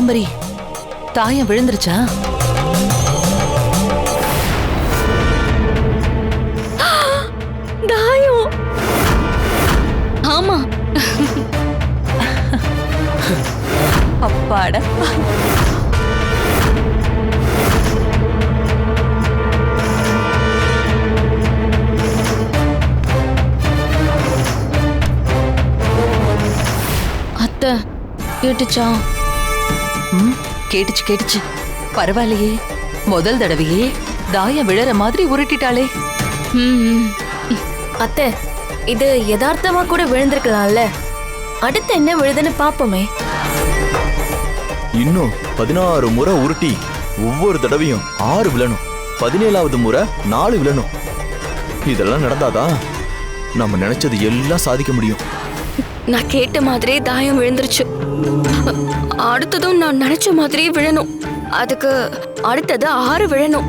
கனகாம்பரி, தாயம் விழுந்துருச்சா? தாயம். ஆமா. அப்பாடா. அத்தை கேட்டுச்சா? கேட்டுச்சு கேட்டுச்சு. பரவாயில்லையே, முதல் தடவையே தாயம் விழற மாதிரி உருட்டிட்டாளே. அத்தை, இது யதார்த்தமா கூட விழுந்திருக்கலாம்ல. அடுத்து என்ன விழுதுன்னு பாப்போமே. இன்னும் 16 முறை உருட்டி ஒவ்வொரு தடவையும் 6 விழணும். 17வது முறை 4 விழணும். இதெல்லாம் நடந்தாதான் நம்ம நினைச்சது எல்லாம் சாதிக்க முடியும். நான் கேட்ட மாதிரியே தாயம் விழுந்துருச்சு. அடுத்ததும் நான் நினைச்ச மாதிரியே விழணும். அதுக்கு அடுத்தது 6 விழணும்.